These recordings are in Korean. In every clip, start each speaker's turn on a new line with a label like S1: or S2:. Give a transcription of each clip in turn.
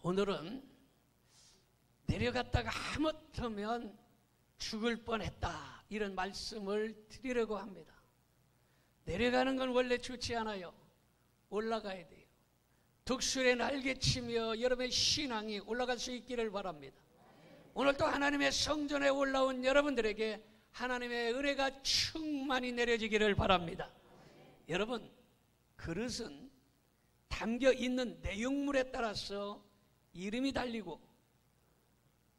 S1: 오늘은 내려갔다가 하마터면 죽을 뻔했다, 이런 말씀을 드리려고 합니다. 내려가는 건 원래 좋지 않아요. 올라가야 돼요. 독수리의 날개치며 여러분의 신앙이 올라갈 수 있기를 바랍니다. 오늘도 하나님의 성전에 올라온 여러분들에게 하나님의 은혜가 충만히 내려지기를 바랍니다. 여러분, 그릇은 담겨 있는 내용물에 따라서 이름이 달리고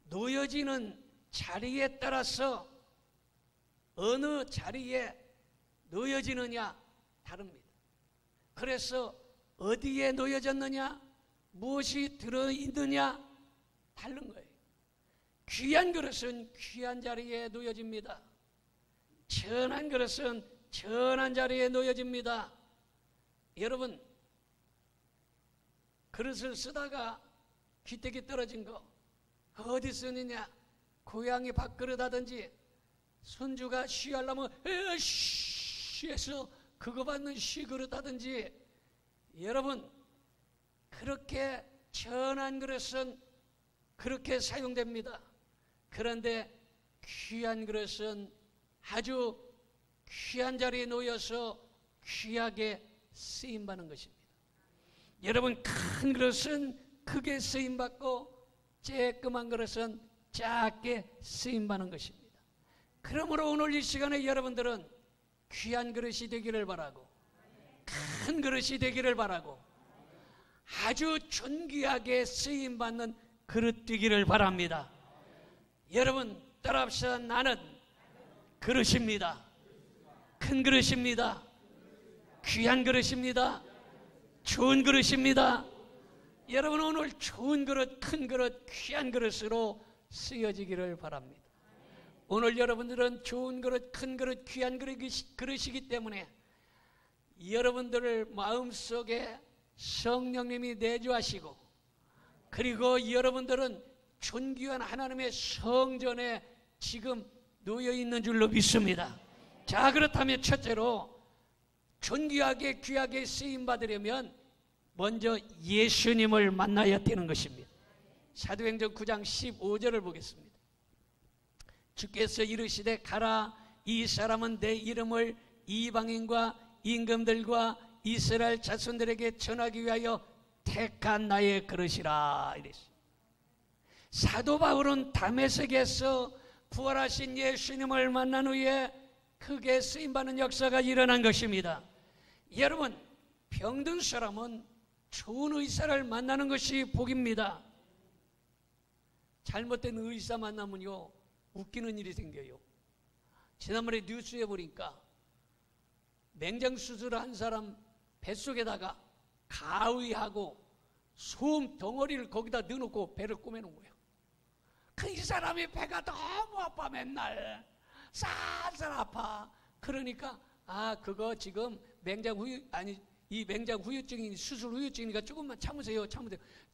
S1: 놓여지는 자리에 따라서 어느 자리에 놓여지느냐 다릅니다. 그래서 어디에 놓여졌느냐, 무엇이 들어있느냐 다른 거예요. 귀한 그릇은 귀한 자리에 놓여집니다. 천한 그릇은 천한 자리에 놓여집니다. 여러분, 그릇을 쓰다가 귀때기 떨어진 거 어디 쓰느냐? 고양이 밥그릇 하든지 손주가 쉬하려면 쉬해서 그거 받는 쉬그릇 하든지, 여러분, 그렇게 천한 그릇은 그렇게 사용됩니다. 그런데 귀한 그릇은 아주 귀한 자리에 놓여서 귀하게 쓰임받는 것입니다. 여러분, 큰 그릇은 크게 쓰임받고 쬐끄만 그릇은 작게 쓰임받는 것입니다. 그러므로 오늘 이 시간에 여러분들은 귀한 그릇이 되기를 바라고, 큰 그릇이 되기를 바라고, 아주 존귀하게 쓰임받는 그릇 되기를 바랍니다. 여러분, 따라합시다. 나는 그릇입니다. 큰 그릇입니다. 귀한 그릇입니다. 좋은 그릇입니다. 여러분, 오늘 좋은 그릇, 큰 그릇, 귀한 그릇으로 쓰여지기를 바랍니다. 오늘 여러분들은 좋은 그릇, 큰 그릇, 귀한 그릇이기 때문에 여러분들을 마음속에 성령님이 내주하시고, 그리고 여러분들은 존귀한 하나님의 성전에 지금 놓여있는 줄로 믿습니다. 자, 그렇다면 첫째로 존귀하게 귀하게 쓰임받으려면 먼저 예수님을 만나야 되는 것입니다. 사도행전 9장 15절을 보겠습니다. 주께서 이르시되 가라, 이 사람은 내 이름을 이방인과 임금들과 이스라엘 자손들에게 전하기 위하여 택한 나의 그릇이라 이랬어요. 사도 바울은 다메섹에서 부활하신 예수님을 만난 후에 크게 쓰임받는 역사가 일어난 것입니다. 여러분, 병든 사람은 좋은 의사를 만나는 것이 복입니다. 잘못된 의사 만나면요, 웃기는 일이 생겨요. 지난번에 뉴스에 보니까 맹장수술을 한 사람 뱃속에다가 가위하고 소음 덩어리를 거기다 넣어놓고 배를 꼬매놓은 거예요. 이 사람이 배가 너무 아파, 맨날 살살 아파. 그러니까 그거 지금 이 맹장 후유증이 수술 후유증이니까 조금만 참으세요.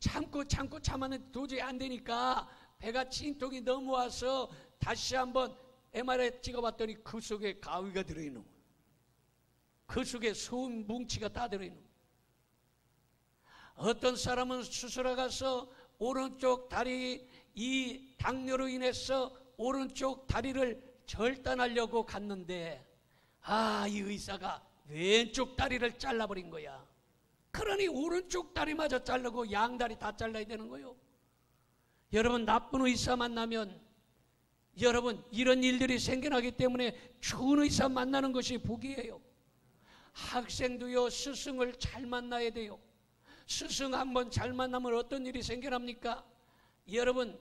S1: 참았는데 도저히 안 되니까 배가 진통이 넘어와서 다시 한번 MRI 찍어봤더니 그 속에 가위가 들어있는 거예요. 그 속에 소음 뭉치가 다 들어있는 거예요. 어떤 사람은 수술하러 가서 오른쪽 다리, 이 당뇨로 인해서 오른쪽 다리를 절단하려고 갔는데 이 의사가 왼쪽 다리를 잘라버린 거야. 그러니 오른쪽 다리마저 자르고 양다리 다 잘라야 되는 거예요. 여러분, 나쁜 의사 만나면 여러분, 이런 일들이 생겨나기 때문에 좋은 의사 만나는 것이 복이에요. 학생도요, 스승을 잘 만나야 돼요. 스승 한번 잘 만나면 어떤 일이 생겨납니까? 여러분,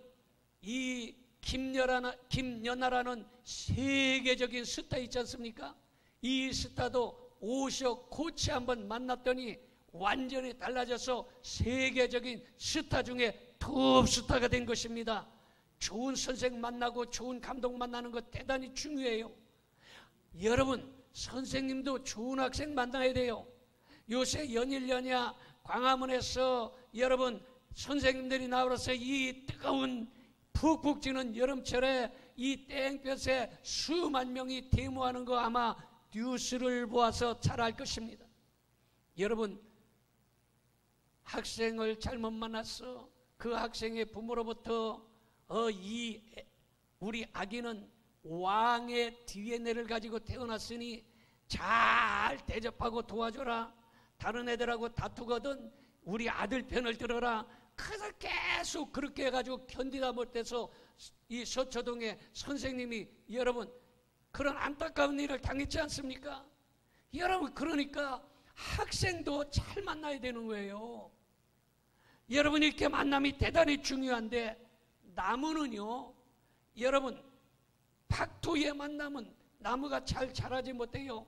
S1: 이 김연아라는 세계적인 스타 있지 않습니까? 이 스타도 오셔 코치 한번 만났더니 완전히 달라져서 세계적인 스타 중에 톱스타가 된 것입니다. 좋은 선생 만나고 좋은 감독 만나는 것 대단히 중요해요. 여러분, 선생님도 좋은 학생 만나야 돼요. 요새 연일연야 광화문에서 여러분 선생님들이 나와서 이 뜨거운 푹푹 찌는 여름철에 이 땡볕에 수만 명이 데모하는 거 아마 뉴스를 보아서 잘 알 것입니다. 여러분, 학생을 잘못 만났어, 그 학생의 부모로부터 우리 아기는 왕의 DNA를 가지고 태어났으니 잘 대접하고 도와줘라. 다른 애들하고 다투거든 우리 아들 편을 들어라. 그래서 계속 그렇게 해가지고 견디다 못해서 이 서초동의 선생님이 여러분 그런 안타까운 일을 당했지 않습니까? 여러분 그러니까 학생도 잘 만나야 되는 거예요. 여러분 이렇게 만남이 대단히 중요한데 나무는요, 여러분 박토의 만남은 나무가 잘 자라지 못해요.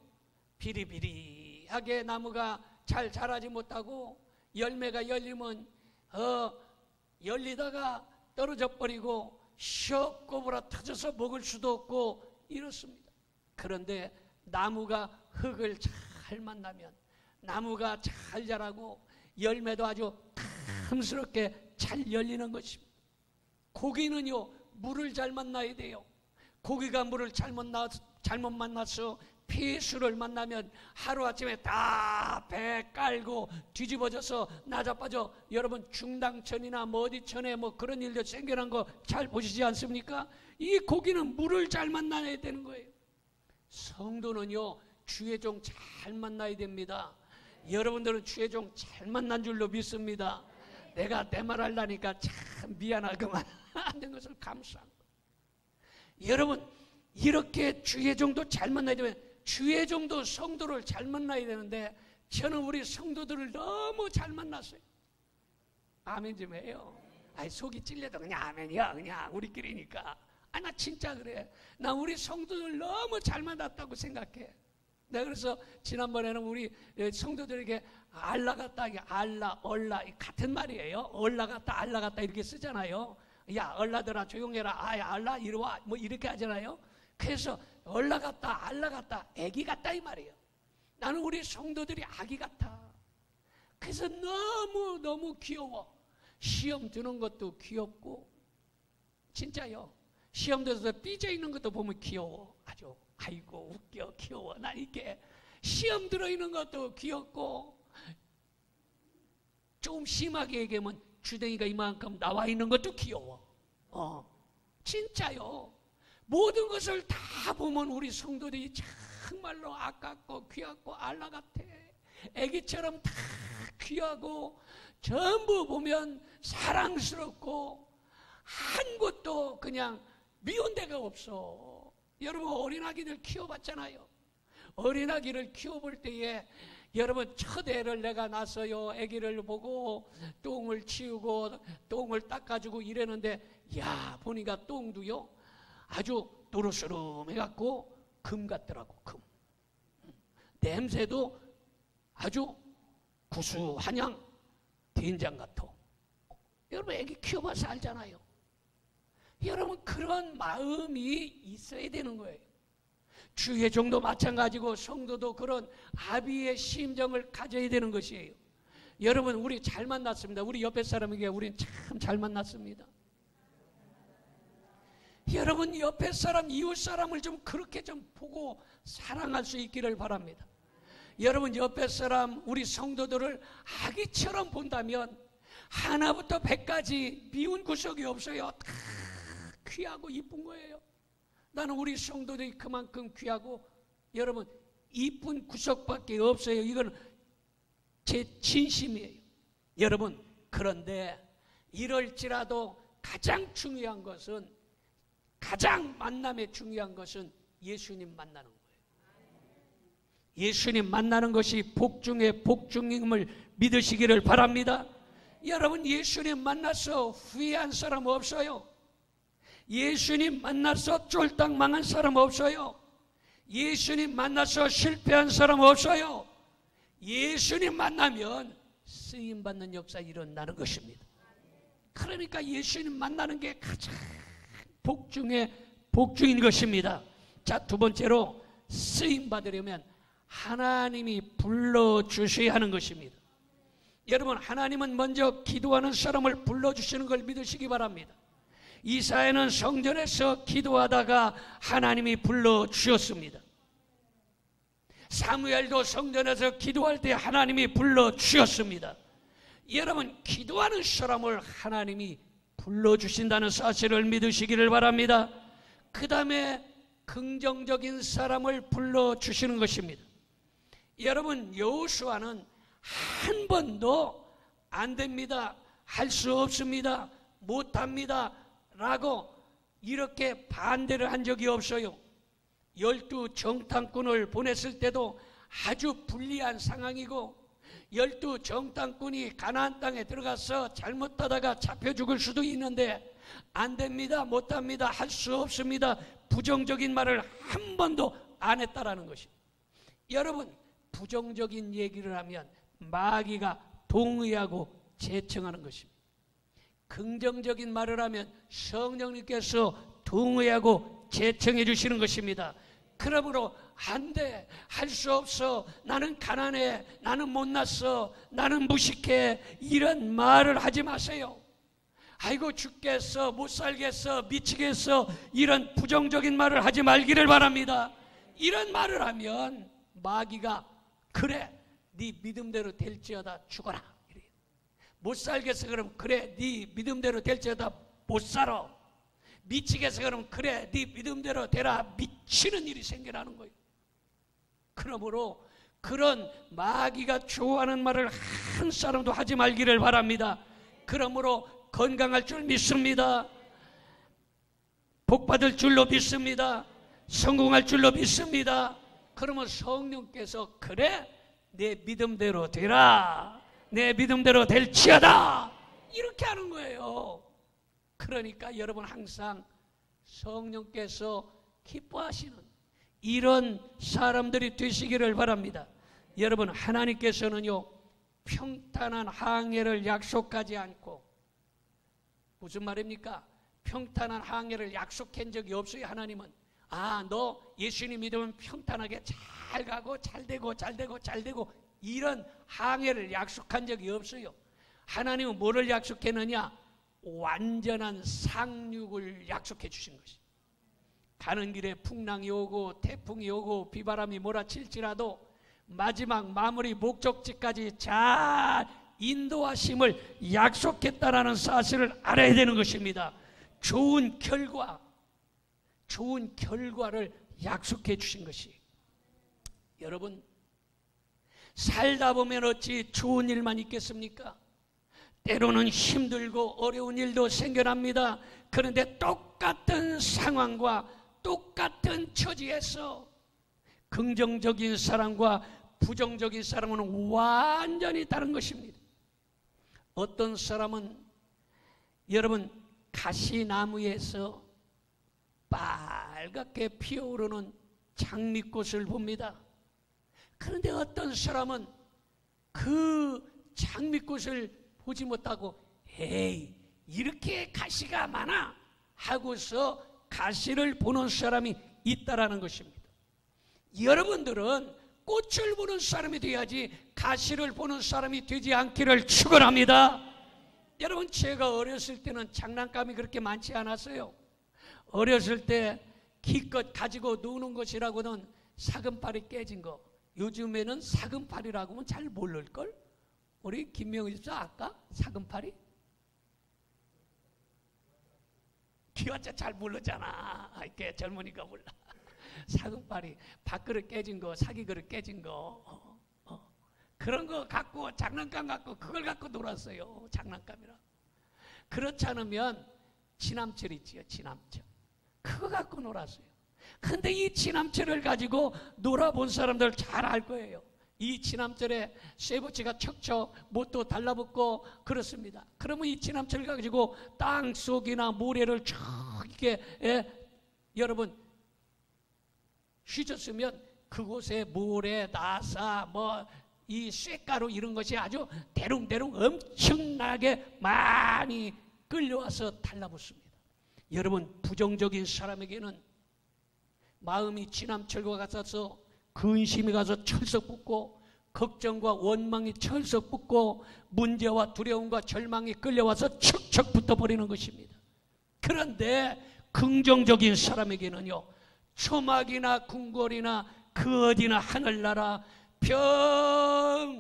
S1: 비리비리하게 나무가 잘 자라지 못하고 열매가 열리면 열리다가 떨어져 버리고 슉 꼬부라 터져서 먹을 수도 없고 이렇습니다. 그런데 나무가 흙을 잘 만나면 나무가 잘 자라고 열매도 아주 탐스럽게 잘 열리는 것입니다. 고기는요, 물을 잘 만나야 돼요. 고기가 물을 잘못 만나서 폐수를 만나면 하루아침에 다 배 깔고 뒤집어져서 나자빠져 여러분 중당천이나 뭐 어디천에 뭐 그런 일도 생겨난 거 잘 보시지 않습니까? 이 고기는 물을 잘 만나야 되는 거예요. 성도는요, 주의 종 잘 만나야 됩니다. 여러분들은 주의 종 잘 만난 줄로 믿습니다. 내가 내 말 하려니까 참 미안하구만 하는 것을 감사한 거예요. 여러분 이렇게 주의 종도 잘 만나야 되면 주의 종도 성도를 잘 만나야 되는데 저는 우리 성도들을 너무 잘 만났어요. 아멘 좀 해요. 아이 속이 찔려도 그냥 아멘이야. 그냥 우리끼리니까. 나 진짜 그래. 나 우리 성도들 너무 잘 만났다고 생각해. 내가 그래서 지난번에는 우리 성도들에게 알라 같다, 알라, 얼라 같은 말이에요. 얼라 같다, 알라 같다 이렇게 쓰잖아요. 야 얼라들아 조용해라. 알라 이리와 뭐 이렇게 하잖아요. 그래서 얼라 같다, 알라 같다, 애기 같다 이 말이에요. 나는 우리 성도들이 아기 같아. 그래서 너무 귀여워. 시험 드는 것도 귀엽고 진짜요. 시험 들어서 삐져 있는 것도 보면 귀여워. 아주 아이고 웃겨 귀여워. 난 이렇게 시험 들어있는 것도 귀엽고 좀 심하게 얘기하면 주댕이가 이만큼 나와 있는 것도 귀여워. 진짜요. 모든 것을 다 보면 우리 성도들이 정말로 아깝고 귀하고 알라 같아. 애기처럼 다 귀하고 전부 보면 사랑스럽고 한 곳도 그냥 미운 데가 없어. 여러분 어린아기들 키워봤잖아요. 어린아기를 키워볼 때에 여러분 첫 애를 내가 낳았어요. 아기를 보고 똥을 치우고 똥을 닦아주고 이랬는데 야 보니까 똥도요 아주 노릇스름해갖고 금 같더라고. 금. 냄새도 아주 구수한 향 된장 같아. 여러분 애기 키워봐서 알잖아요. 여러분 그런 마음이 있어야 되는 거예요. 주의 종도 마찬가지고 성도도 그런 아비의 심정을 가져야 되는 것이에요. 여러분 우리 잘 만났습니다. 우리 옆에 사람에게 우리는 참 잘 만났습니다. 여러분 옆에 사람 이웃 사람을 좀 그렇게 좀 보고 사랑할 수 있기를 바랍니다. 여러분 옆에 사람 우리 성도들을 아기처럼 본다면 하나부터 100까지 미운 구석이 없어요. 다 귀하고 이쁜 거예요. 나는 우리 성도들이 그만큼 귀하고 여러분 이쁜 구석밖에 없어요. 이건 제 진심이에요. 여러분 그런데 이럴지라도 가장 중요한 것은 가장 만남에 중요한 것은 예수님 만나는 거예요. 예수님 만나는 것이 복 중에 복 중임을 믿으시기를 바랍니다. 여러분 예수님 만나서 후회한 사람 없어요. 예수님 만나서 쫄딱 망한 사람 없어요. 예수님 만나서 실패한 사람 없어요. 예수님 만나면 쓰임받는 역사 일어나는 것입니다. 그러니까 예수님 만나는 게 가장 복 중에 복 중인 것입니다. 자, 두 번째로 쓰임받으려면 하나님이 불러주셔야 하는 것입니다. 여러분 하나님은 먼저 기도하는 사람을 불러주시는 걸 믿으시기 바랍니다. 이사야는 성전에서 기도하다가 하나님이 불러주셨습니다. 사무엘도 성전에서 기도할 때 하나님이 불러주셨습니다. 여러분 기도하는 사람을 하나님이 불러주신다는 사실을 믿으시기를 바랍니다. 그 다음에 긍정적인 사람을 불러주시는 것입니다. 여러분 여호수아는 한 번도 안 됩니다, 할 수 없습니다, 못합니다 라고 이렇게 반대를 한 적이 없어요. 12 정탐꾼을 보냈을 때도 아주 불리한 상황이고 12 정탐꾼이 가나안 땅에 들어가서 잘못하다가 잡혀 죽을 수도 있는데 안 됩니다, 못합니다, 할 수 없습니다, 부정적인 말을 한 번도 안 했다라는 것입니다. 여러분 부정적인 얘기를 하면 마귀가 동의하고 제청하는 것입니다. 긍정적인 말을 하면 성령님께서 동의하고 제청해 주시는 것입니다. 그러므로 안 돼, 할 수 없어, 나는 가난해, 나는 못났어, 나는 무식해, 이런 말을 하지 마세요. 아이고 죽겠어, 못 살겠어, 미치겠어, 이런 부정적인 말을 하지 말기를 바랍니다. 이런 말을 하면 마귀가 그래 네 믿음대로 될지어다 죽어라, 못 살겠어 그럼 그래 네 믿음대로 될지어다 못 살아, 미치겠어 그럼 그래 네 믿음대로 되라, 미치는 일이 생겨나는 거예요. 그러므로 그런 마귀가 좋아하는 말을 한 사람도 하지 말기를 바랍니다. 그러므로 건강할 줄 믿습니다, 복받을 줄로 믿습니다, 성공할 줄로 믿습니다. 그러면 성령께서 그래 내 믿음대로 되라, 내 믿음대로 될지어다, 이렇게 하는 거예요. 그러니까 여러분 항상 성령께서 기뻐하시는 이런 사람들이 되시기를 바랍니다. 여러분 하나님께서는요 평탄한 항해를 약속하지 않고, 무슨 말입니까? 평탄한 항해를 약속한 적이 없어요. 하나님은 너 예수님 믿으면 평탄하게 잘 가고 잘 되고 잘 되고 잘 되고 이런 항해를 약속한 적이 없어요. 하나님은 뭐를 약속했느냐? 완전한 상륙을 약속해 주신 것이. 가는 길에 풍랑이 오고 태풍이 오고 비바람이 몰아칠지라도 마지막 마무리 목적지까지 잘 인도하심을 약속했다라는 사실을 알아야 되는 것입니다. 좋은 결과를 약속해 주신 것이. 여러분 살다 보면 어찌 좋은 일만 있겠습니까? 때로는 힘들고 어려운 일도 생겨납니다. 그런데 똑같은 상황과 똑같은 처지에서 긍정적인 사람과 부정적인 사람은 완전히 다른 것입니다. 어떤 사람은 여러분 가시나무에서 빨갛게 피어오르는 장미꽃을 봅니다. 그런데 어떤 사람은 그 장미꽃을 보지 못하고 에이 이렇게 가시가 많아 하고서 가시를 보는 사람이 있다라는 것입니다. 여러분들은 꽃을 보는 사람이 돼야지 가시를 보는 사람이 되지 않기를 축원합니다. 여러분 제가 어렸을 때는 장난감이 그렇게 많지 않았어요. 어렸을 때 기껏 가지고 노는 것이라고는 사금팔이 깨진 거. 요즘에는 사금팔이라고 하면 잘 모를걸? 우리 김명희 집사 아까 사금팔이? 기와차 잘 모르잖아. 이렇게 젊으니까 몰라. 사금팔이 밥그릇 깨진 거, 사기 그릇 깨진 거, 그런 거 갖고 장난감 갖고 그걸 갖고 놀았어요. 장난감이라. 그렇지 않으면 지남철 있지요. 지남철. 그거 갖고 놀았어요. 근데 이 지남철을 가지고 놀아본 사람들 잘 알 거예요. 이 지남철에 쇠붙이가 척척 못도 달라붙고 그렇습니다. 그러면 이 지남철을 가지고 땅속이나 모래를 쭉 이렇게 여러분 휘졌으면 그곳에 모래, 나사, 이 쇠가루 이런 것이 아주 대롱대롱 엄청나게 많이 끌려와서 달라붙습니다. 여러분 부정적인 사람에게는 마음이 지남철과 같아서 근심이 가서 철썩 붙고 걱정과 원망이 철썩 붙고 문제와 두려움과 절망이 끌려와서 척척 붙어버리는 것입니다. 그런데 긍정적인 사람에게는요 초막이나 궁궐이나 그 어디나 하늘나라 평화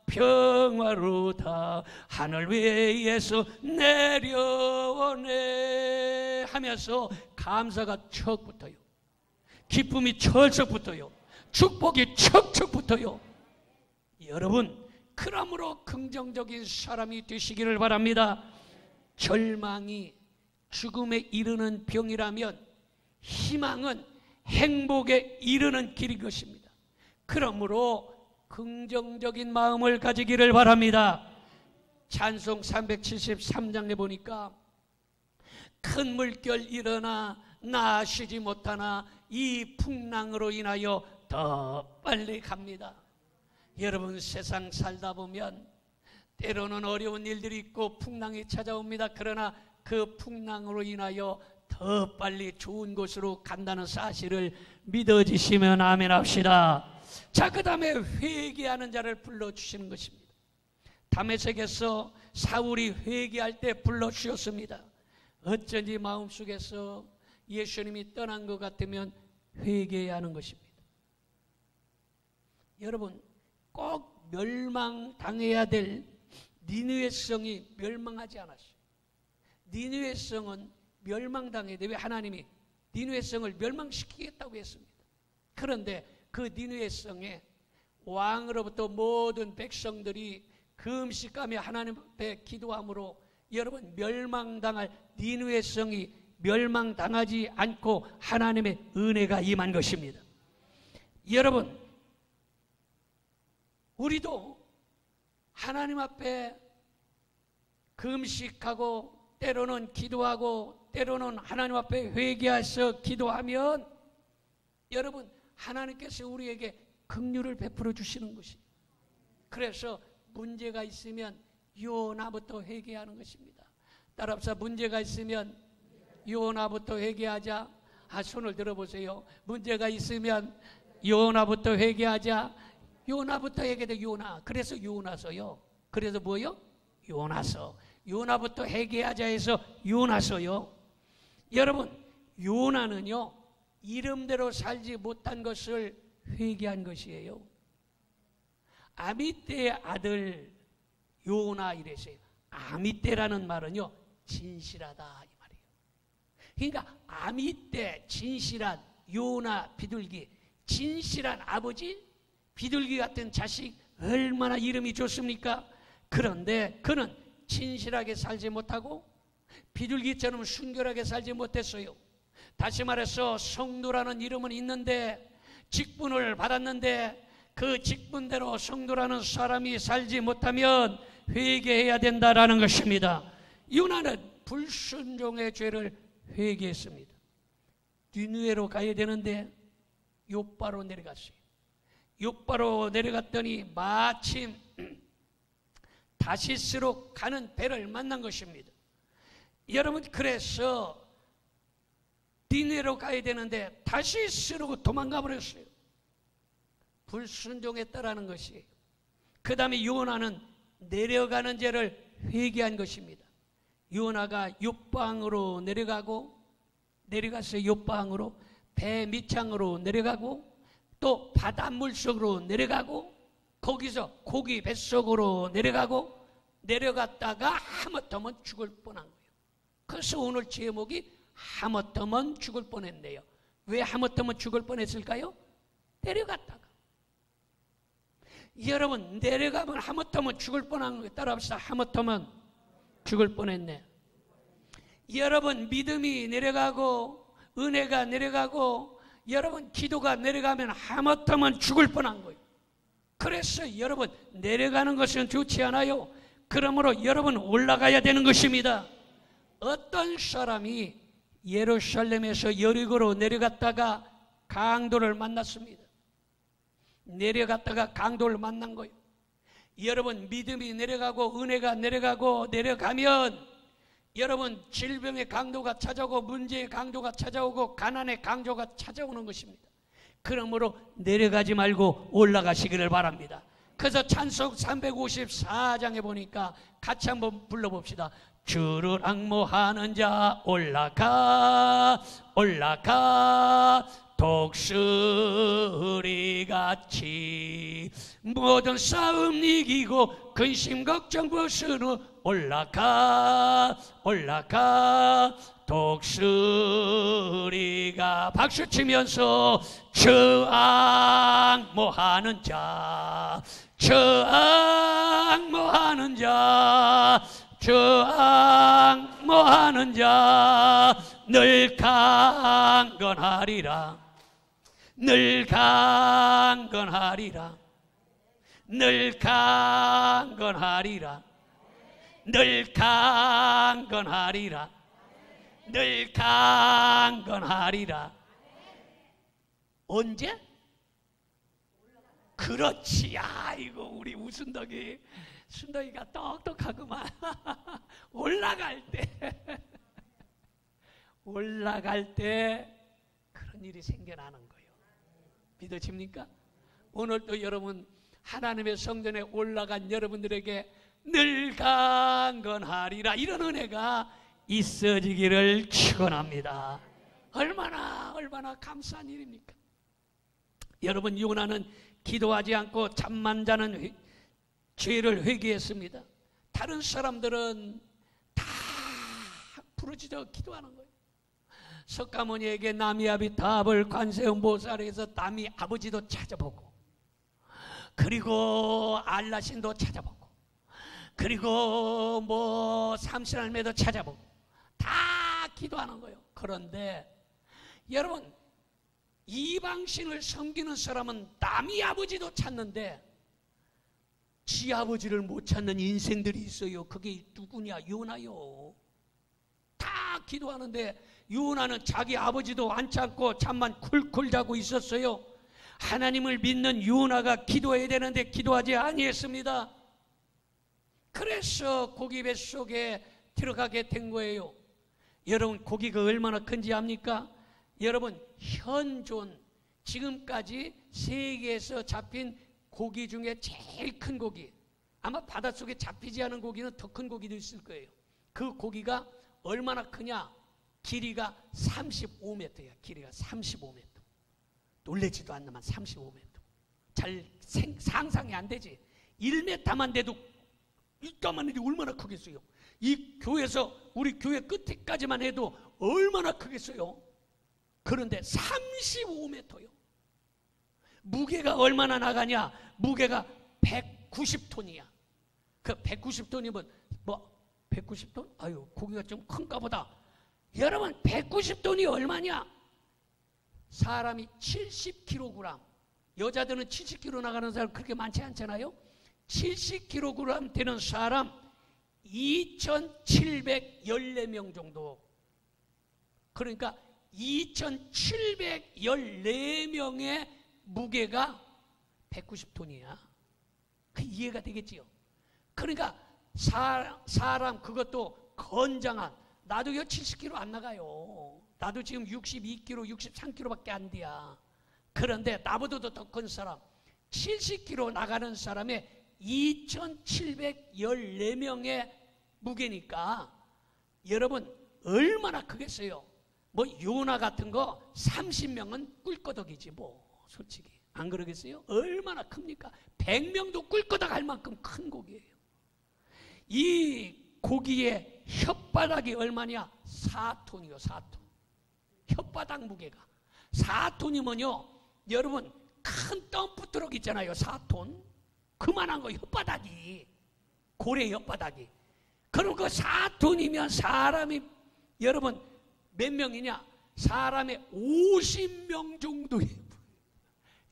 S1: 평화로다. 하늘 위에서 내려오네 하면서 감사가 척 붙어요. 기쁨이 철썩 붙어요. 축복이 척척 붙어요. 여러분, 그러므로 긍정적인 사람이 되시기를 바랍니다. 절망이 죽음에 이르는 병이라면 희망은 행복에 이르는 길인 것입니다. 그러므로 긍정적인 마음을 가지기를 바랍니다. 찬송 373장에 보니까 큰 물결 일어나 나 쉬지 못하나 이 풍랑으로 인하여 더 빨리 갑니다. 여러분, 세상 살다 보면 때로는 어려운 일들이 있고 풍랑이 찾아옵니다. 그러나 그 풍랑으로 인하여 더 빨리 좋은 곳으로 간다는 사실을 믿어지시면 아멘 합시다. 자, 그 다음에 회개하는 자를 불러주시는 것입니다. 다메섹에서 사울이 회개할 때 불러주셨습니다. 어쩐지 마음속에서 예수님이 떠난 것 같으면 회개해야 하는 것입니다. 여러분, 꼭 멸망당해야 될 니느웨 성이 멸망하지 않았어요. 니느웨 성은 멸망당해야 돼. 왜? 하나님이 니느웨 성을 멸망시키겠다고 했습니다. 그런데 그 니느웨 성에 왕으로부터 모든 백성들이 금식하며 하나님 앞에 기도함으로 여러분, 멸망당할 니느웨 성이 멸망당하지 않고 하나님의 은혜가 임한 것입니다. 여러분, 우리도 하나님 앞에 금식하고 때로는 기도하고 때로는 하나님 앞에 회개해서 기도하면 여러분, 하나님께서 우리에게 긍휼을 베풀어 주시는 것입니다. 그래서 문제가 있으면 요나부터 회개하는 것입니다. 따라서 문제가 있으면 요나부터 회개하자. 손을 들어보세요. 문제가 있으면 요나부터 회개하자. 요나부터 회개돼. 요나. 그래서 요나서요. 그래서 뭐요? 요나서. 요나부터 회개하자 해서 요나서요. 여러분, 요나는요, 이름대로 살지 못한 것을 회개한 것이에요. 아미떼의 아들 요나 이랬어요. 아미떼라는 말은요, 진실하다 이 말이에요. 그러니까 아미떼, 진실한 요나, 비둘기, 진실한 아버지, 비둘기 같은 자식, 얼마나 이름이 좋습니까? 그런데 그는 진실하게 살지 못하고 비둘기처럼 순결하게 살지 못했어요. 다시 말해서 성도라는 이름은 있는데, 직분을 받았는데 그 직분대로 성도라는 사람이 살지 못하면 회개해야 된다라는 것입니다. 요나는 불순종의 죄를 회개했습니다. 니느웨로 가야 되는데 욥바로 내려갔어요. 욥바로 내려갔더니 마침 다시스로 가는 배를 만난 것입니다. 여러분, 그래서 니느웨로 가야 되는데 다시스로 도망가 버렸어요. 불순종했다라는 것이에요. 그 다음에 요나는 내려가는 죄를 회개한 것입니다. 요나가 욥방으로 내려가서 욥방으로 배 밑창으로 내려가고 또 바닷물 속으로 내려가고 거기서 고기 뱃속으로 내려갔다가 하마터면 죽을 뻔한 거예요. 그래서 오늘 제목이 하마터면 죽을 뻔했네요. 왜 하마터면 죽을 뻔했을까요? 내려갔다가. 여러분, 내려가면 하마터면 죽을 뻔한 거예요. 따라합시다. 하마터면 죽을 뻔했네. 여러분, 믿음이 내려가고 은혜가 내려가고 여러분, 기도가 내려가면 하마터면 죽을 뻔한 거예요. 그래서 여러분, 내려가는 것은 좋지 않아요. 그러므로 여러분, 올라가야 되는 것입니다. 어떤 사람이 예루살렘에서 여리고로 내려갔다가 강도를 만났습니다. 내려갔다가 강도를 만난 거예요. 여러분, 믿음이 내려가고 은혜가 내려가면 여러분, 질병의 강도가 찾아오고 문제의 강도가 찾아오고 가난의 강도가 찾아오는 것입니다. 그러므로 내려가지 말고 올라가시기를 바랍니다. 그래서 찬송 354장에 보니까 같이 한번 불러봅시다. 주를 앙모하는 자 올라가 독수리같이 모든 싸움 이기고 근심 걱정 벗은 올라가 독수리가 박수치면서 저항모하는 자 저항모하는 자 늘 강건하리라 늘 강건하리라 늘 강건하리라 늘 강건하리라 늘 강건하리라. 언제? 그렇지. 아이고 우리 순덕이가 똑똑하구만. 올라갈 때 그런 일이 생겨나는 거예요. 믿어집니까? 오늘도 여러분 하나님의 성전에 올라간 여러분들에게 늘 강건하리라 이런 은혜가 있어지기를 축원합니다. 얼마나 감사한 일입니까? 여러분 요나는 기도하지 않고 잠만 자는 죄를 회개했습니다. 다른 사람들은 다 부르짖어 기도하는 거예요. 석가모니에게 남이아비탑을 관세음보살에서 남이 아버지도 찾아보고 그리고 알라신도 찾아보고 그리고 뭐 삼신할매도 찾아보고 다 기도하는 거예요. 그런데 여러분 이방신을 섬기는 사람은 남이 아버지도 찾는데 지 아버지를 못 찾는 인생들이 있어요. 그게 누구냐? 요나요. 다 기도하는데 요나는 자기 아버지도 안 찾고 잠만 쿨쿨 자고 있었어요. 하나님을 믿는 요나가 기도해야 되는데 기도하지 아니했습니다. 그래서 고기 뱃속에 들어가게 된 거예요. 여러분 고기가 얼마나 큰지 압니까? 여러분 현존 지금까지 세계에서 잡힌 고기 중에 제일 큰 고기, 아마 바닷속에 잡히지 않은 고기는 더 큰 고기도 있을 거예요. 그 고기가 얼마나 크냐? 길이가 35m야. 길이가 35m. 놀래지도 않나만 35m. 잘 상상이 안 되지. 1m만 돼도 이까만 해도 얼마나 크겠어요. 이 교회에서 우리 교회 끝에까지만 해도 얼마나 크겠어요. 그런데 35m요. 무게가 얼마나 나가냐? 무게가 190톤이야. 그 190톤이면 뭐 190톤? 아유 고기가 좀 큰가 보다. 여러분 190톤이 얼마냐? 사람이 70kg, 여자들은 70kg 나가는 사람 그렇게 많지 않잖아요. 70kg 되는 사람 2,714명 정도. 그러니까 2,714명의 무게가 190톤이야. 그 이해가 되겠지요. 그러니까 사람 그것도 건장한, 나도요 70kg 안 나가요. 나도 지금 62kg, 63kg밖에 안 돼야. 그런데 나보다도 더 큰 사람 70kg 나가는 사람의 2,714명의 무게니까 여러분 얼마나 크겠어요. 뭐 요나 같은 거 30명은 꿀거덕이지 뭐 솔직히 안 그러겠어요? 얼마나 큽니까? 100명도 꿀거덕 할 만큼 큰 고기예요. 이 고기의 혓바닥이 얼마냐? 4톤이요 4톤. 혓바닥 무게가 4톤이면요 여러분 큰 덤프트럭 있잖아요. 4톤 그만한 거 혓바닥이, 고래 혓바닥이. 그럼 그 4톤이면 사람이 여러분 몇 명이냐? 사람의 50명 정도의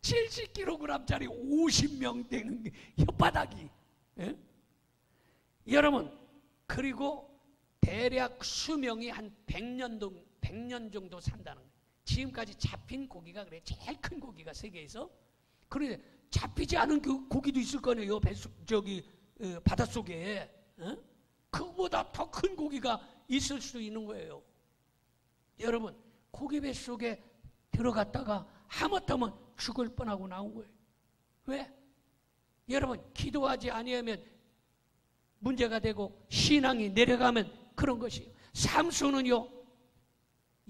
S1: 70kg짜리 50명 되는 혓바닥이. 예? 여러분 그리고 대략 수명이 한 100년 정도 산다는 거예요. 지금까지 잡힌 고기가 그래 제일 큰 고기가 세계에서. 그런데 잡히지 않은 고기도 있을 거네요. 바닷속에. 어? 그보다 더 큰 고기가 있을 수도 있는 거예요. 여러분 고기 뱃속에 들어갔다가 하마터면 죽을 뻔하고 나온 거예요. 왜? 여러분 기도하지 아니하면 문제가 되고 신앙이 내려가면 그런 것이에요. 삼손은요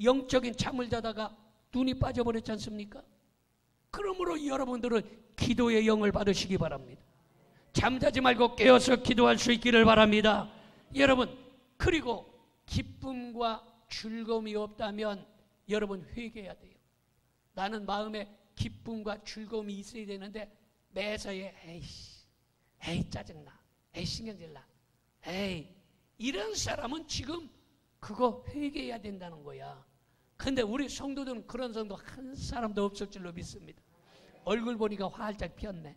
S1: 영적인 잠을 자다가 눈이 빠져버렸지 않습니까? 그러므로 여러분들은 기도의 영을 받으시기 바랍니다. 잠자지 말고 깨어서 기도할 수 있기를 바랍니다. 여러분, 그리고 기쁨과 즐거움이 없다면 여러분 회개해야 돼요. 나는 마음에 기쁨과 즐거움이 있어야 되는데 매사에 에이 짜증나, 에이 신경질나, 에이 이런 사람은 지금 그거 회개해야 된다는 거야. 근데 우리 성도들은 그런 성도 한 사람도 없을 줄로 믿습니다. 얼굴 보니까 활짝 피었네.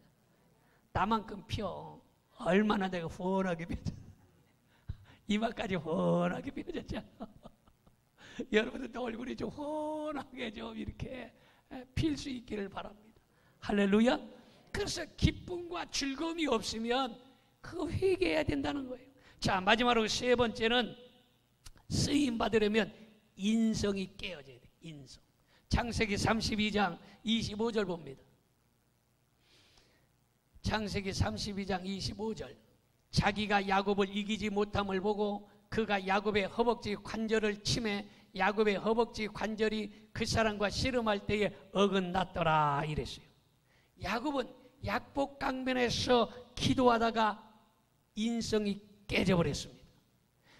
S1: 나만큼 피어. 얼마나 내가 훤하게 피었지. 이마까지 훤하게 피어졌잖아. 여러분들도 얼굴이 좀 훤하게 좀 이렇게 필 수 있기를 바랍니다. 할렐루야. 그래서 기쁨과 즐거움이 없으면 그거 회개해야 된다는 거예요. 자, 마지막으로 세 번째는 쓰임 받으려면 인성이 깨어져야 돼. 인성. 창세기 32장 25절 봅니다. 창세기 32장 25절. 자기가 야곱을 이기지 못함을 보고 그가 야곱의 허벅지 관절을 치매 야곱의 허벅지 관절이 그 사람과 씨름할 때에 어긋났더라 이랬어요. 야곱은 약복강변에서 기도하다가 인성이 깨져버렸습니다.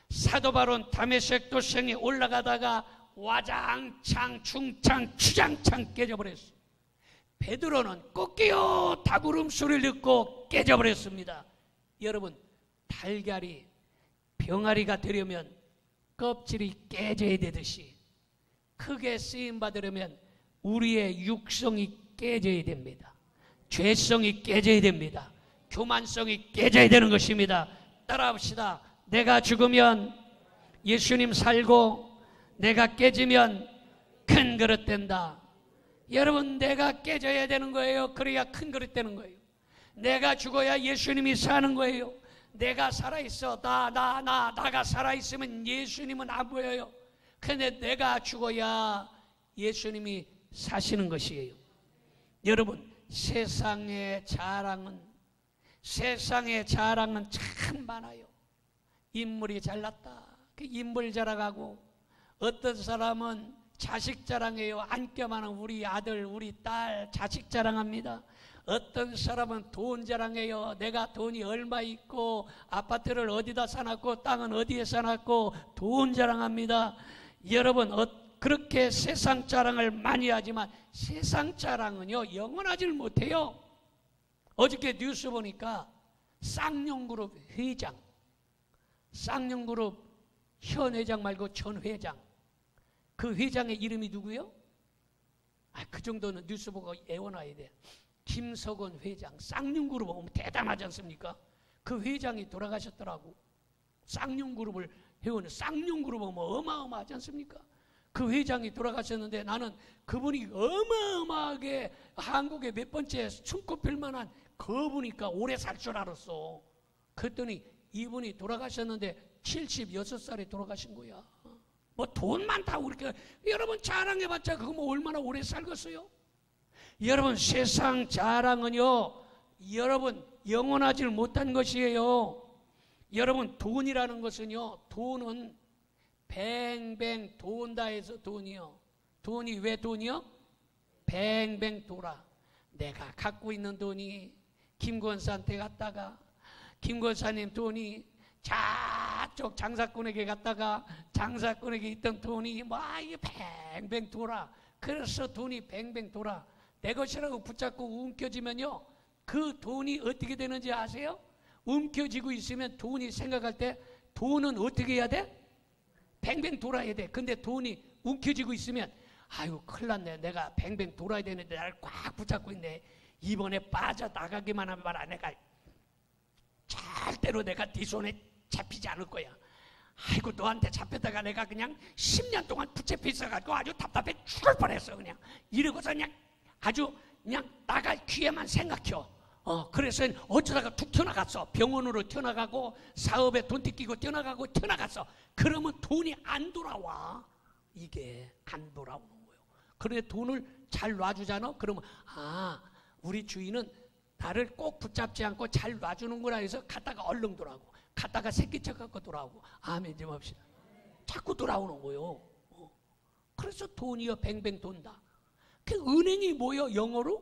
S1: 사도 바론 다메섹 도성에 올라가다가 와장창 충창 추장창 깨져버렸어요. 베드로는 꺾여 다구름 소리를 듣고 깨져버렸습니다. 여러분, 달걀이 병아리가 되려면 껍질이 깨져야 되듯이 크게 쓰임받으려면 우리의 육성이 깨져야 됩니다. 죄성이 깨져야 됩니다. 교만성이 깨져야 되는 것입니다. 따라합시다. 내가 죽으면 예수님 살고 내가 깨지면 큰 그릇 된다. 여러분, 내가 깨져야 되는 거예요. 그래야 큰 그릇 되는 거예요. 내가 죽어야 예수님이 사는 거예요. 내가 살아있어. 나가 살아있으면 예수님은 안 보여요. 근데 내가 죽어야 예수님이 사시는 것이에요. 여러분, 세상의 자랑은 참 많아요. 인물이 잘났다. 그 인물 자랑하고, 어떤 사람은 자식 자랑해요. 안겨 많은 우리 아들, 우리 딸 자식 자랑합니다. 어떤 사람은 돈 자랑해요. 내가 돈이 얼마 있고 아파트를 어디다 사놨고 땅은 어디에 사놨고 돈 자랑합니다. 여러분, 그렇게 세상 자랑을 많이 하지만 세상 자랑은요 영원하지를 못해요. 어저께 뉴스 보니까 쌍용그룹 회장, 쌍용그룹 현 회장 말고 전 회장, 그 회장의 이름이 누구요? 그 정도는 뉴스 보고 애원해야 돼. 김석원 회장, 쌍용그룹 보면 대단하지 않습니까? 그 회장이 돌아가셨더라고. 쌍용그룹을 해오는 쌍용그룹 보면 어마어마하지 않습니까? 그 회장이 돌아가셨는데 나는 그분이 어마어마하게 한국에 몇 번째 손꼽힐 만한 그분이니까 오래 살 줄 알았어. 그랬더니 이분이 돌아가셨는데 76살에 돌아가신 거야. 뭐 돈 많다고 그렇게 여러분 자랑해봤자 그거 뭐 얼마나 오래 살겠어요? 여러분, 세상 자랑은요 여러분 영원하지 못한 것이에요. 여러분, 돈이라는 것은요, 돈은 뱅뱅 돈다 해서 돈이요. 돈이 왜 돈이요? 뱅뱅 돌아. 내가 갖고 있는 돈이 김권사한테 갔다가 김권사님 돈이 저쪽 장사꾼에게 갔다가 장사꾼에게 있던 돈이 막 이게 뱅뱅 돌아. 그래서 돈이 뱅뱅 돌아. 내 것이라고 붙잡고 움켜쥐면요, 그 돈이 어떻게 되는지 아세요? 움켜쥐고 있으면 돈이 생각할 때 돈은 어떻게 해야 돼? 뱅뱅 돌아야 돼. 근데 돈이 움켜쥐고 있으면 아유 큰일 났네. 내가 뱅뱅 돌아야 되는데 나를 꽉 붙잡고 있네. 이번에 빠져나가기만 하면 내가 절대로 내가 네 손에 잡히지 않을 거야. 아이고 너한테 잡혔다가 내가 그냥 10년 동안 붙잡혀 있어가지고 아주 답답해 죽을 뻔했어. 그냥 이러고서 그냥 아주 그냥 나갈 기회만 생각해. 그래서 어쩌다가 툭 튀어나갔어. 병원으로 튀어나가고 사업에 돈 뜯기고 튀어나가고 튀어나갔어. 그러면 돈이 안 돌아와. 이게 안 돌아오는 거예요. 그래 돈을 잘 놔주잖아. 그러면 우리 주인은 나를 꼭 붙잡지 않고 잘 놔주는구나 해서 갔다가 얼른 돌아오고 갔다가 새끼쳐 갖고 돌아오고. 아멘 좀 합시다. 자꾸 돌아오는 거예요. 그래서 돈이요 뱅뱅 돈다. 그 은행이 뭐요? 영어로?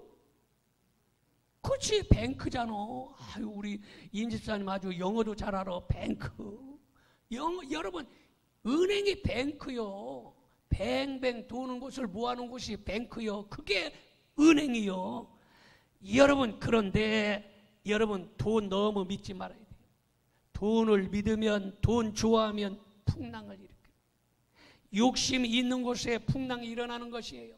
S1: 그렇지, 뱅크잖아. 아유, 우리 임집사님 아주 영어도 잘 알아. 뱅크. 여러분, 은행이 뱅크요. 뱅뱅 도는 곳을 모아놓은 곳이 뱅크요. 그게 은행이요. 여러분, 그런데 여러분, 돈 너무 믿지 말아야 돼요. 돈을 믿으면, 돈 좋아하면 풍랑을 일으켜요. 욕심이 있는 곳에 풍랑이 일어나는 것이에요.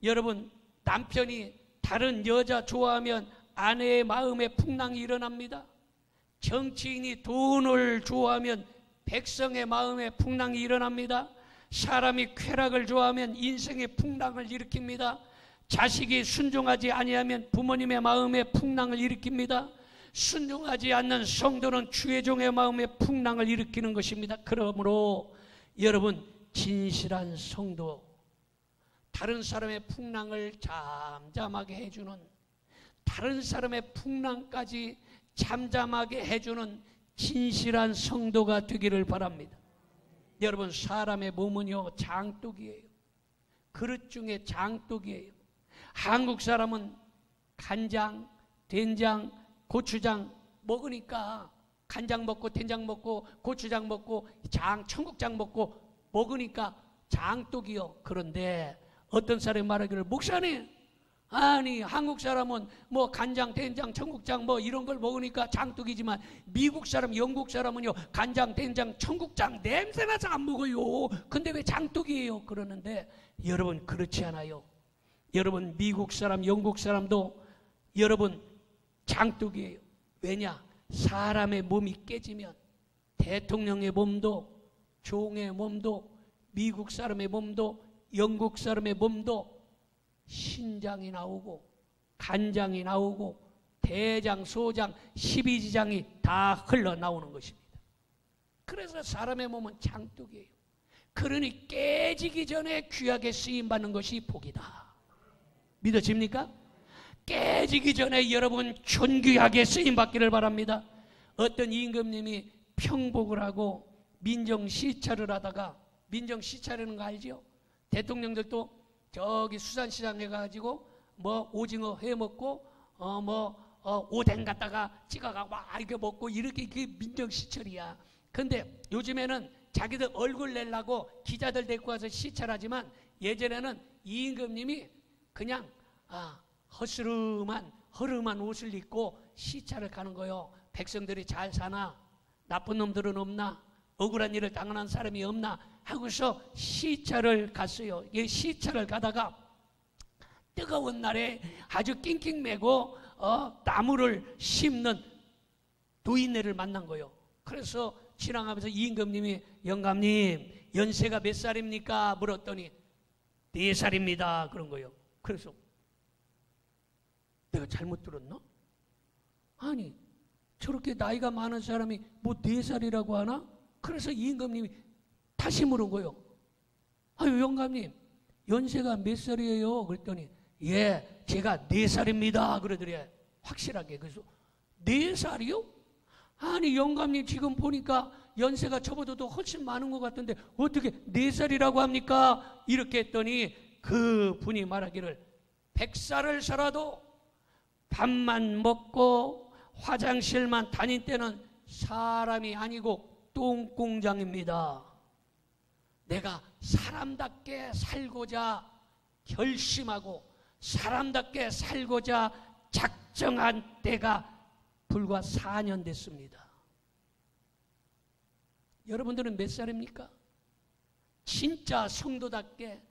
S1: 여러분, 남편이 다른 여자 좋아하면 아내의 마음에 풍랑이 일어납니다. 정치인이 돈을 좋아하면 백성의 마음에 풍랑이 일어납니다. 사람이 쾌락을 좋아하면 인생의 풍랑을 일으킵니다. 자식이 순종하지 아니하면 부모님의 마음에 풍랑을 일으킵니다. 순종하지 않는 성도는 주의 종의 마음에 풍랑을 일으키는 것입니다. 그러므로 여러분, 진실한 성도, 다른 사람의 풍랑을 잠잠하게 해주는, 다른 사람의 풍랑까지 잠잠하게 해주는 진실한 성도가 되기를 바랍니다. 여러분, 사람의 몸은요, 장독이에요. 그릇 중에 장독이에요. 한국 사람은 간장, 된장, 고추장 먹으니까, 간장 먹고 된장 먹고 고추장 먹고 청국장 먹고 먹으니까 장독이요. 그런데 어떤 사람이 말하기를, 목사님, 아니 한국 사람은 뭐 간장, 된장, 청국장 뭐 이런 걸 먹으니까 장독이지만 미국 사람, 영국 사람은요, 간장, 된장, 청국장 냄새나서 안 먹어요. 근데 왜 장독이에요? 그러는데 여러분, 그렇지 않아요. 여러분, 미국 사람, 영국 사람도 여러분 장독이에요. 왜냐? 사람의 몸이 깨지면 대통령의 몸도, 종의 몸도, 미국 사람의 몸도, 영국 사람의 몸도 신장이 나오고 간장이 나오고 대장, 소장, 12지장이 다 흘러나오는 것입니다. 그래서 사람의 몸은 장독이에요. 그러니 깨지기 전에 귀하게 쓰임받는 것이 복이다. 믿어집니까? 깨지기 전에 여러분 존귀하게 쓰임받기를 바랍니다. 어떤 임금님이 평복을 하고 민정시찰을 하다가, 민정시찰하는 거 알죠? 대통령들도 저기 수산시장에 가가지고 뭐 오징어 회 먹고 오뎅 갖다가 찍어가 막 이렇게 먹고, 이렇게 민정시찰이야. 근데 요즘에는 자기들 얼굴 내려고 기자들 데리고 와서 시찰하지만, 예전에는 이 임금님이 그냥 허름한 옷을 입고 시찰을 가는 거요. 백성들이 잘 사나, 나쁜 놈들은 없나, 억울한 일을 당하는 사람이 없나 하고서 시찰을 갔어요. 이 시찰을 가다가 뜨거운 날에 아주 낑낑 매고 나무를 심는 노인네를 만난 거예요. 그래서 지나가면서 이 임금님이, 영감님 연세가 몇 살입니까? 물었더니 4살입니다. 그런 거예요. 그래서 내가 잘못 들었나? 아니, 저렇게 나이가 많은 사람이 뭐 4살이라고 하나? 그래서 이 임금님이 다시 물은 거예요. 아유, 영감님 연세가 몇 살이에요? 그랬더니 예, 제가 4살입니다. 그러더래. 확실하게. 그래서 4살이요? 아니, 영감님 지금 보니까 연세가 저보다도 훨씬 많은 것 같은데 어떻게 4살이라고 합니까? 이렇게 했더니 그 분이 말하기를, 100살을 살아도 밥만 먹고 화장실만 다닐 때는 사람이 아니고 똥공장입니다. 내가 사람답게 살고자 결심하고 사람답게 살고자 작정한 때가 불과 4년 됐습니다. 여러분들은 몇 살입니까? 진짜 성도답게,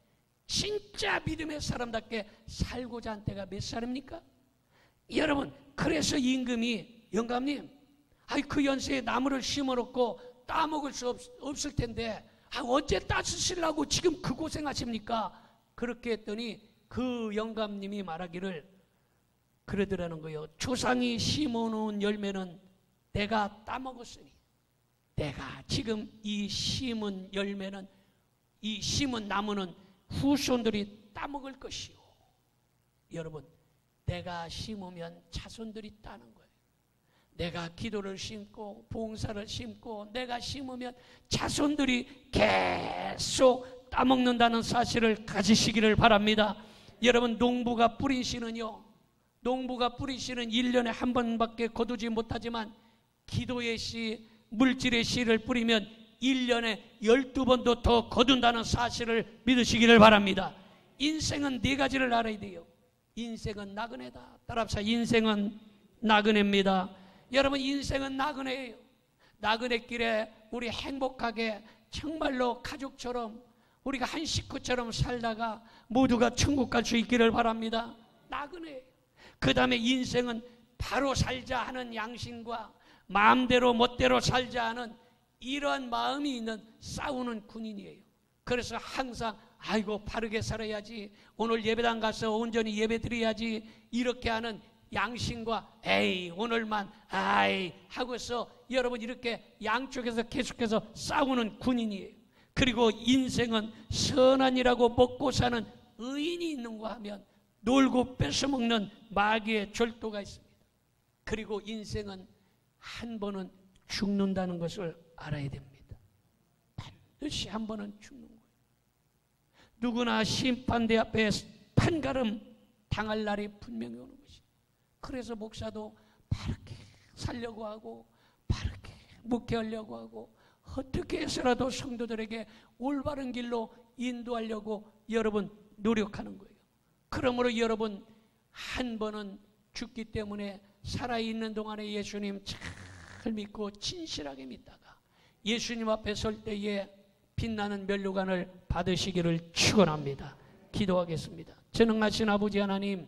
S1: 진짜 믿음의 사람답게 살고자 한 때가 몇 살입니까? 여러분, 그래서 임금이, 영감님, 그 연세에 나무를 심어놓고 따먹을 수 없을 텐데 어째 따쓰시려고 지금 그 고생하십니까? 그렇게 했더니 그 영감님이 말하기를 그러더라는 거예요. 조상이 심어놓은 열매는 내가 따먹었으니, 내가 지금 이 심은 열매는, 이 심은 나무는 후손들이 따먹을 것이요. 여러분, 내가 심으면 자손들이 따는 거예요. 내가 기도를 심고 봉사를 심고 내가 심으면 자손들이 계속 따먹는다는 사실을 가지시기를 바랍니다. 여러분, 농부가 뿌린 씨는요, 농부가 뿌린 씨는 1년에 한 번밖에 거두지 못하지만 기도의 씨, 물질의 씨를 뿌리면 1년에 12번도 더 거둔다는 사실을 믿으시기를 바랍니다. 인생은 네 가지를 알아야 돼요. 인생은 나그네다. 따라합시다. 인생은 나그네입니다. 여러분, 인생은 나그네예요. 나그네길에 우리 행복하게 정말로 가족처럼 우리가 한 식구처럼 살다가 모두가 천국 갈 수 있기를 바랍니다. 나그네예요. 그 다음에 인생은 바로 살자 하는 양심과 마음대로 멋대로 살자 하는 이러한 마음이 있는 싸우는 군인이에요. 그래서 항상 아이고 바르게 살아야지, 오늘 예배당 가서 온전히 예배 드려야지, 이렇게 하는 양심과 에이 오늘만 아이 하고서 여러분 이렇게 양쪽에서 계속해서 싸우는 군인이에요. 그리고 인생은 선한이라고 먹고 사는 의인이 있는가 하면 놀고 뺏어먹는 마귀의 졸도가 있습니다. 그리고 인생은 한 번은 죽는다는 것을 알아야 됩니다. 반드시 한 번은 죽는 거예요. 누구나 심판대 앞에 판가름 당할 날이 분명히 오는 것이에요. 그래서 목사도 바르게 살려고 하고 바르게 목회하려고 하고 어떻게 해서라도 성도들에게 올바른 길로 인도하려고 여러분 노력하는 거예요. 그러므로 여러분 한 번은 죽기 때문에 살아있는 동안에 예수님 잘 믿고 진실하게 믿다가 예수님 앞에 설 때에 빛나는 면류관을 받으시기를 축원합니다. 기도하겠습니다. 전능하신 아버지 하나님,